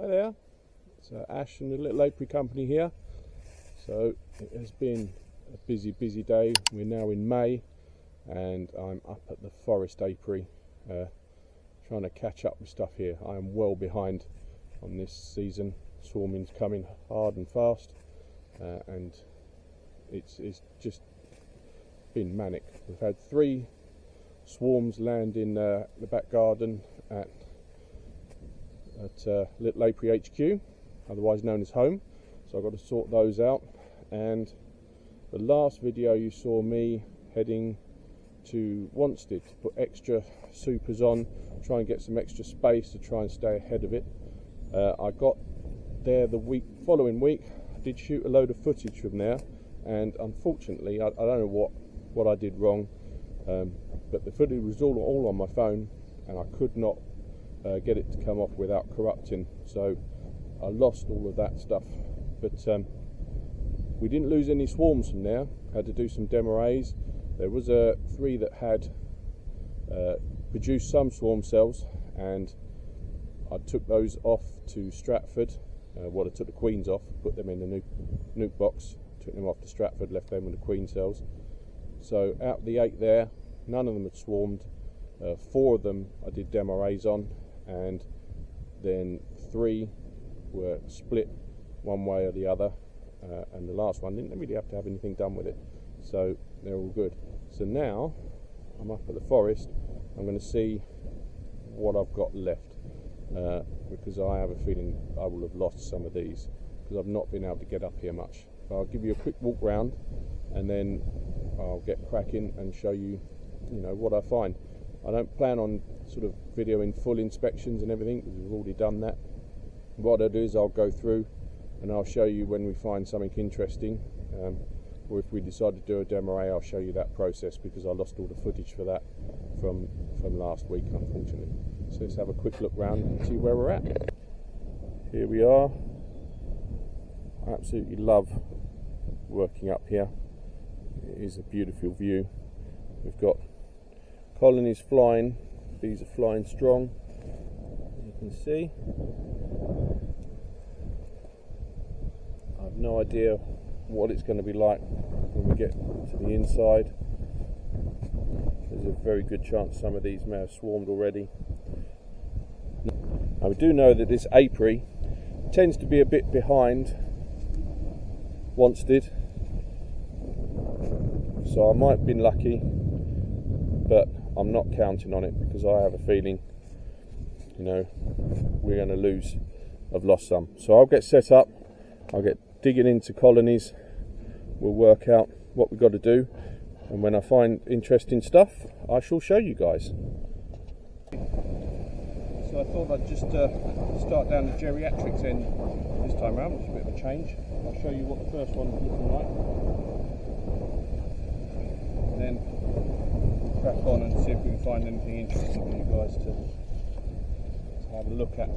there, it's Ash and the Little Apiary Company here. So it has been a busy day. We're now in May and I'm up at the Forest Apiary trying to catch up with stuff here. I am well behind on this season. Swarming's coming hard and fast and it's just been manic. We've had 3 swarms land in the back garden at Little Apiary HQ, otherwise known as home, so I've got to sort those out. And the last video you saw me heading to Wanstead to put extra supers on, try and get some extra space to try and stay ahead of it. I got there the following week. I did shoot a load of footage from there, and unfortunately I don't know what I did wrong, but the footage was all on my phone and I could not get it to come off without corrupting, so I lost all of that stuff. But we didn't lose any swarms from there. Had to do some Demarees. There was 3 that had produced some swarm cells, and I took those off to Stratford. I took the queens off, put them in the nuke box, took them off to Stratford, left them with the queen cells. So out of the 8 there, none of them had swarmed. 4 of them I did Demarees on, and then 3 were split one way or the other, and the last one didn't really have to have anything done with it, so they're all good. So now I'm up at the forest. I'm going to see what I've got left, because I have a feeling I will have lost some of these because I've not been able to get up here much. But I'll give you a quick walk round and then I'll get cracking and show you, what I find. I don't plan on sort of videoing full inspections and everything because we've already done that. What I'll do is I'll go through and I'll show you when we find something interesting, or if we decide to do a Demaree, I'll show you that process because I lost all the footage for that from last week, unfortunately. So let's have a quick look round and see where we're at. Here we are. I absolutely love working up here. It is a beautiful view. We've got colonies flying. Bees are flying strong, as you can see. I have no idea what it's going to be like when we get to the inside. There's a very good chance some of these may have swarmed already. Now we do know that this apiary tends to be a bit behind Wanstead, so I might have been lucky, but I'm not counting on it because I have a feeling, we're going to have lost some. So I'll get set up, I'll get digging into colonies, we'll work out what we've got to do, and when I find interesting stuff, I shall show you guys. So I thought I'd just start down the geriatrics end this time round, which is a bit of a change. I'll show you what the first one's looking like, and then we'll crack on and see if we can find anything interesting for you guys to have a look at.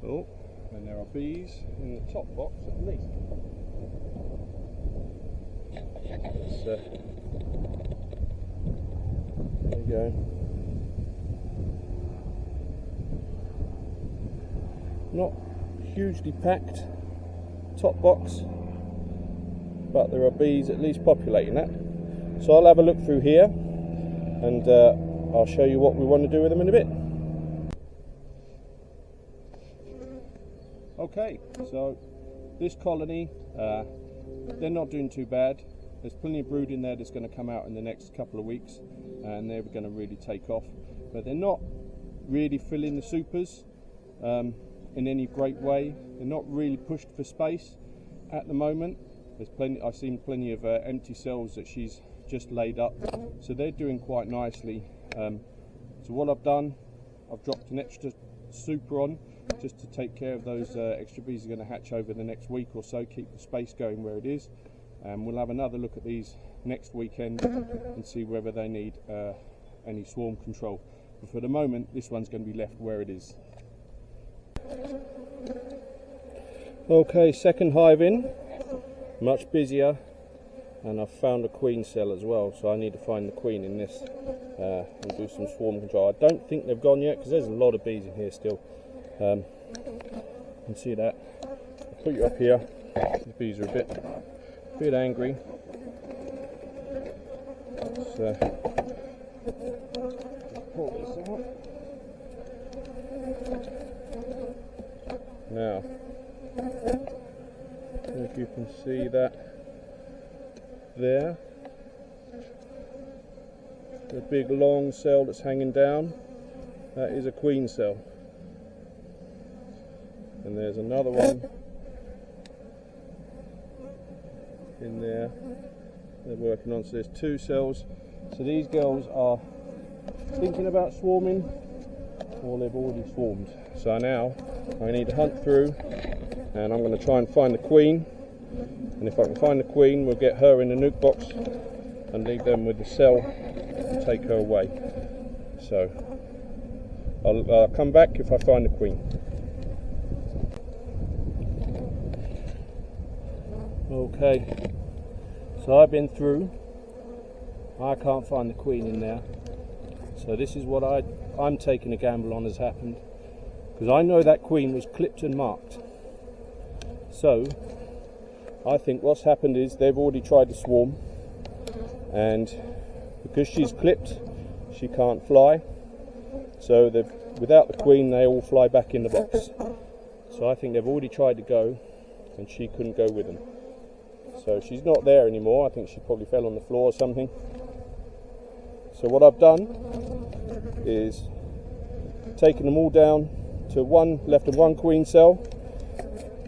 Oh, and there are bees in the top box at least. So, there you go. Not hugely packed top box, but there are bees at least populating that. So I'll have a look through here and I'll show you what we want to do with them in a bit. Okay, so this colony, they're not doing too bad. There's plenty of brood in there that's going to come out in the next couple of weeks, and they're going to really take off. But they're not really filling the supers in any great way. They're not really pushed for space at the moment. There's plenty. I've seen plenty of empty cells that she's just laid up, so they're doing quite nicely. So what I've done, I've dropped an extra super on just to take care of those extra bees are going to hatch over the next week or so, keep the space going where it is. And we'll have another look at these next weekend and see whether they need any swarm control. But for the moment, this one's going to be left where it is. Okay, second hive in, much busier, and I've found a queen cell as well, so I need to find the queen in this and do some swarm control. I don't think they've gone yet because there's a lot of bees in here still. You can see that. I'll put you up here. The bees are a bit angry. So pull this out. Now, if you can see that there, the big long cell that's hanging down, that is a queen cell. And there's another one in there they're working on, so there's two cells. So these girls are thinking about swarming, or they've already swarmed. So now I need to hunt through, and I'm going to try and find the queen, and if I can find the queen, we'll get her in the nuke box and leave them with the cell and take her away. So I'll come back if I find the queen. Okay, so I've been through, I can't find the queen in there, so this is what I'm taking a gamble on has happened, because I know that queen was clipped and marked. So I think what's happened is they've already tried to swarm, and because she's clipped she can't fly, so without the queen they all fly back in the box. So I think they've already tried to go and she couldn't go with them. So she's not there anymore. I think she probably fell on the floor or something. So what I've done is taken them all down to left of one queen cell.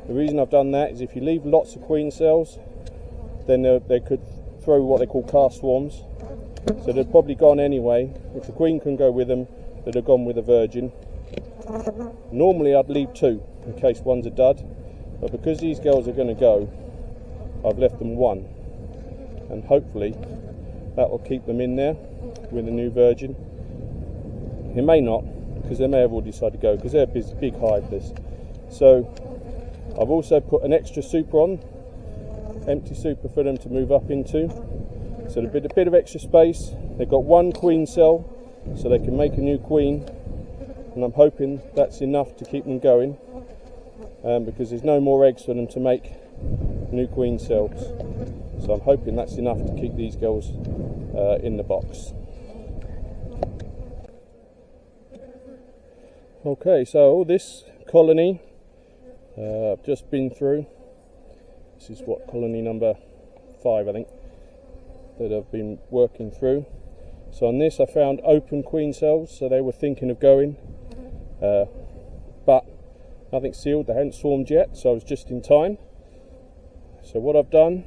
The reason I've done that is if you leave lots of queen cells, then they could throw what they call cast swarms. So they've probably gone anyway. If the queen couldn't go with them, they'd have gone with a virgin. Normally I'd leave two in case one's a dud, but because these girls are going to go, I've left them one, and hopefully that will keep them in there with a new virgin. It may not, because they may have all decided to go, because they're a big hive this. So I've also put an extra super on, empty super for them to move up into, so a bit of extra space. They've got one queen cell, so they can make a new queen, and I'm hoping that's enough to keep them going, because there's no more eggs for them to make new queen cells. So I'm hoping that's enough to keep these girls in the box. Okay, so this colony I've just been through. This is what, colony number 5 I think, that I've been working through. So on this I found open queen cells, so they were thinking of going, but nothing sealed, they hadn't swarmed yet, so I was just in time. So what I've done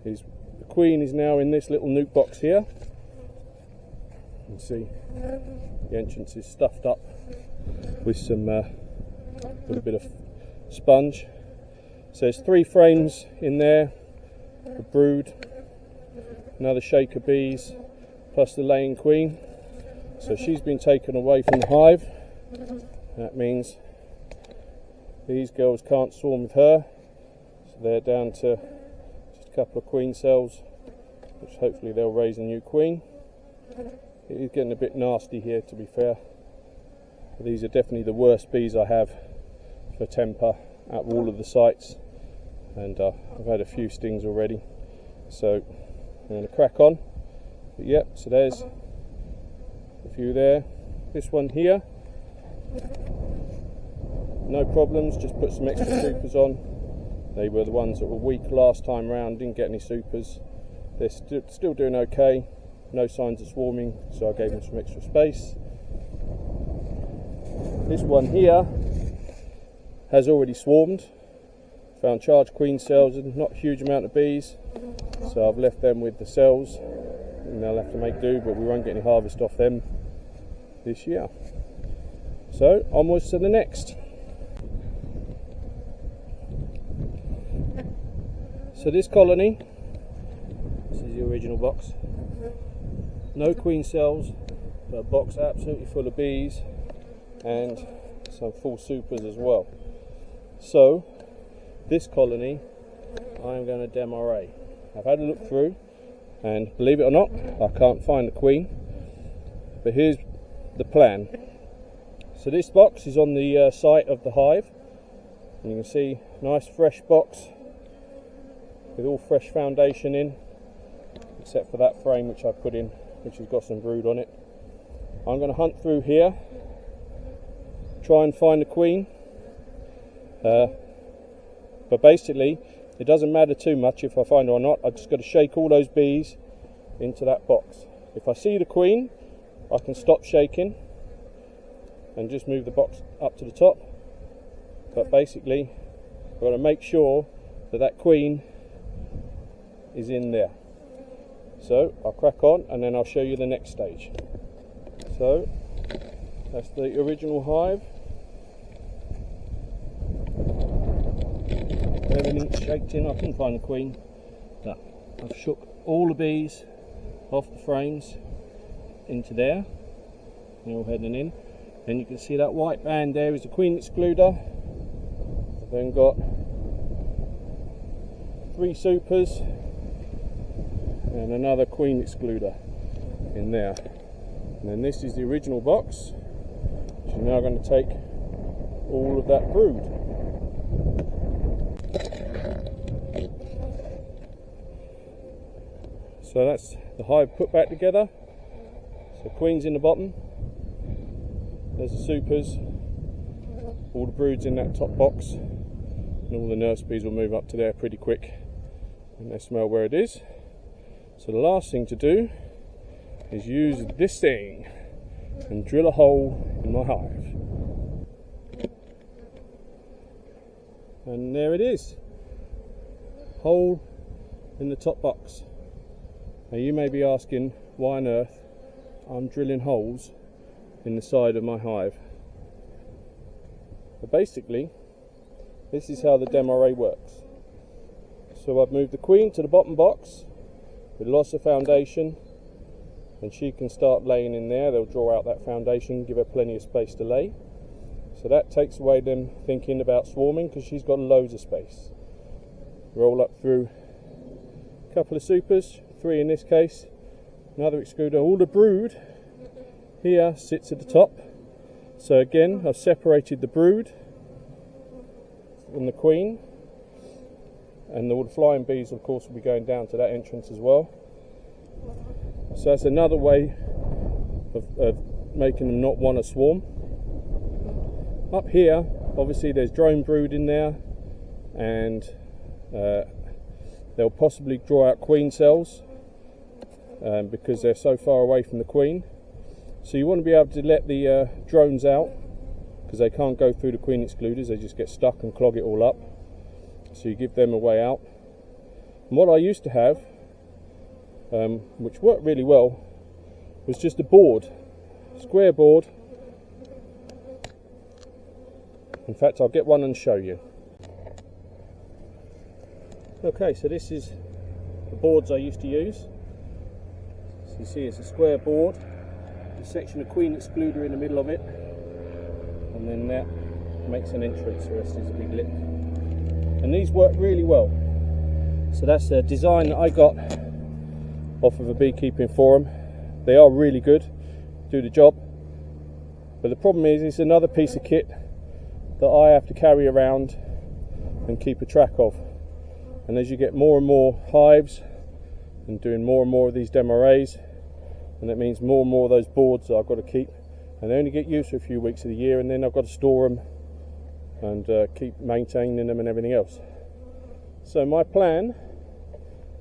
is the queen is now in this little nuke box here. You can see the entrance is stuffed up with some little bit of sponge. So there's 3 frames in there, a brood, another shake of bees, plus the laying queen. So she's been taken away from the hive. That means these girls can't swarm with her, so they're down to just a couple of queen cells, which hopefully they'll raise a new queen. It is getting a bit nasty here, to be fair. These are definitely the worst bees I have for temper out of all of the sites, and I've had a few stings already, so I'm going to crack on. But yep, so there's a few there. This one here, no problems, just put some extra supers on. They were the ones that were weak last time round, didn't get any supers. They're still doing okay, no signs of swarming, so I gave them some extra space. This one here has already swarmed, found charged queen cells and not a huge amount of bees, so I've left them with the cells and they'll have to make do, but we won't get any harvest off them this year. So onwards to the next. So this colony, this is the original box, no queen cells, Got a box absolutely full of bees and some full supers as well. So this colony I am going to Demaree. I've had a look through, and believe it or not, I can't find the queen, but here's the plan. So this box is on the site of the hive, and you can see nice fresh box with all fresh foundation in, except for that frame which I put in, which has got some brood on it. I'm going to hunt through here, try and find the queen, but basically it doesn't matter too much if I find her or not. I've just got to shake all those bees into that box. If I see the queen, I can stop shaking and just move the box up to the top, but basically I've got to make sure that that queen is in there. So I'll crack on and then I'll show you the next stage. So that's the original hive. Everything's shaked in. I couldn't find the queen, but I've shook all the bees off the frames into there. They're all heading in. And you can see that white band there is the queen excluder. I've then got 3 supers and another queen excluder in there. And then this is the original box, which is now going to take all of that brood. So that's the hive put back together. So queen's in the bottom, there's the supers, all the brood's in that top box, and all the nurse bees will move up to there pretty quick and they smell where it is. So the last thing to do is use this thing and drill a hole in my hive. And there it is, hole in the top box. Now you may be asking why on earth I'm drilling holes in the side of my hive. But basically this is how the Demaree works. So I've moved the queen to the bottom box with lots of foundation, and she can start laying in there. They'll draw out that foundation, give her plenty of space to lay. So that takes away them thinking about swarming because she's got loads of space. Roll up through a couple of supers, 3 in this case, another excluder. All the brood here sits at the top. So again, I've separated the brood from the queen, and all the flying bees of course will be going down to that entrance as well. So that's another way of making them not want to swarm. Up here obviously there's drone brood in there, and they'll possibly draw out queen cells because they're so far away from the queen. So you want to be able to let the drones out, because they can't go through the queen excluders, they just get stuck and clog it all up. So you give them a way out. And what I used to have, which worked really well, was just a board, square board. In fact, I'll get one and show you. Okay, so this is the boards I used to use. So you see it's a square board, a section of queen excluder in the middle of it, and then that makes an entrance, the rest is a big lip. And these work really well. So that's a design that I got off of a beekeeping forum. They are really good, do the job, but the problem is it's another piece of kit that I have to carry around and keep a track of. And as you get more and more hives and doing more and more of these Demarees, and that means more and more of those boards that I've got to keep, and they only get used for a few weeks of the year, and then I've got to store them and keep maintaining them and everything else. So my plan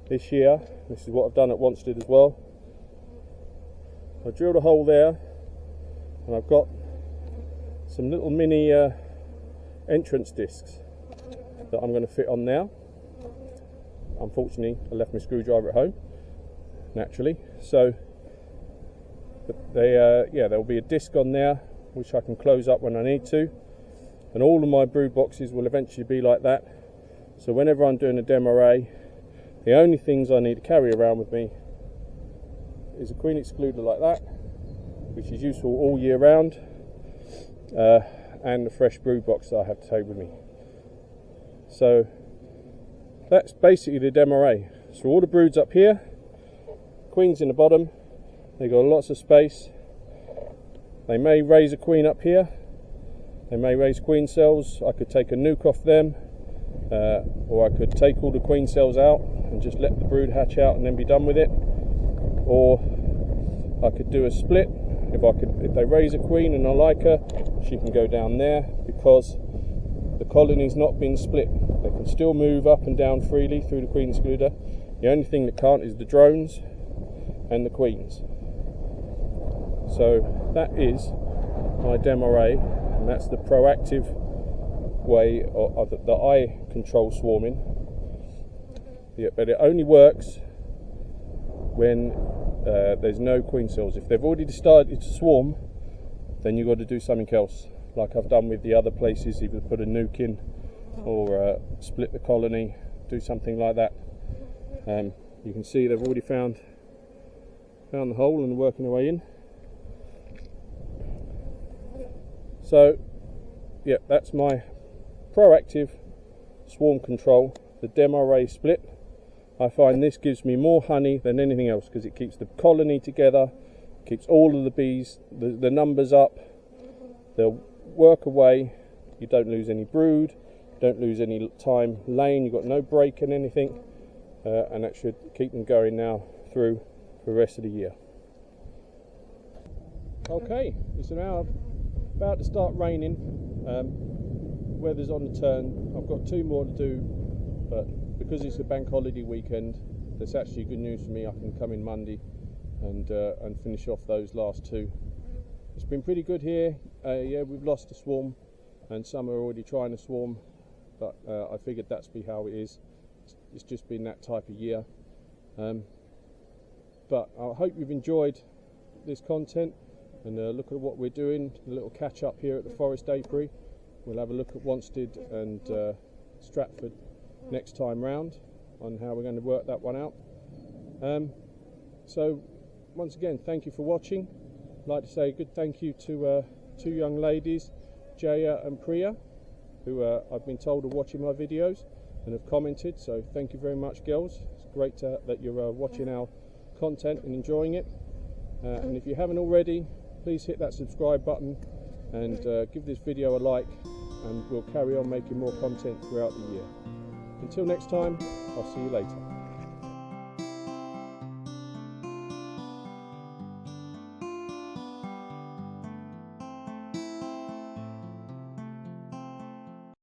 this year, this is what I've done at Wanstead as well, I drilled a hole there, and I've got some little mini entrance discs that I'm going to fit on now. Unfortunately I left my screwdriver at home, naturally, so there'll be a disc on there which I can close up when I need to, and all of my brood boxes will eventually be like that. So whenever I'm doing a Demaree, the only things I need to carry around with me is a queen excluder like that, which is useful all year round, and the fresh brood box that I have to take with me. So that's basically the Demaree. So all the broods up here, queens in the bottom, they got lots of space. They may raise a queen up here, they may raise queen cells. I could take a nuke off them, or I could take all the queen cells out and just let the brood hatch out and then be done with it. Or I could do a split. If they raise a queen and I like her, she can go down there, because the colony's not been split. They can still move up and down freely through the queen excluder. The only thing that can't is the drones and the queens. So that is my Demaree, and that's the proactive way that I control swarming. Yeah, but it only works when there's no queen cells. If they've already started to swarm, then you've got to do something else, like I've done with the other places, either put a nuke in or split the colony, do something like that. You can see they've already found the hole and working their way in. So yeah, that's my proactive swarm control, the Demaree split. I find this gives me more honey than anything else, because it keeps the colony together, keeps all of the bees, the numbers up. They'll work away, you don't lose any brood, don't lose any time laying, you've got no break in anything, and that should keep them going now through the rest of the year. Okay, it's now about to start raining. Weather's on the turn. I've got 2 more to do, but because it's a bank holiday weekend, that's actually good news for me. I can come in Monday and finish off those last 2. It's been pretty good here. Yeah, we've lost a swarm, and some are already trying to swarm, but I figured that's be how it is. It's just been that type of year. But I hope you've enjoyed this content, and look at what we're doing. A little catch up here at the Forest Apiary. We'll have a look at Wanstead and Stratford next time round on how we're going to work that one out. So once again, thank you for watching. I'd like to say a good thank you to 2 young ladies, Jaya and Priya, who I've been told are watching my videos and have commented, so thank you very much, girls. It's great that you're watching our content and enjoying it. And if you haven't already, please hit that subscribe button and give this video a like, and we'll carry on making more content throughout the year. Until next time, I'll see you later.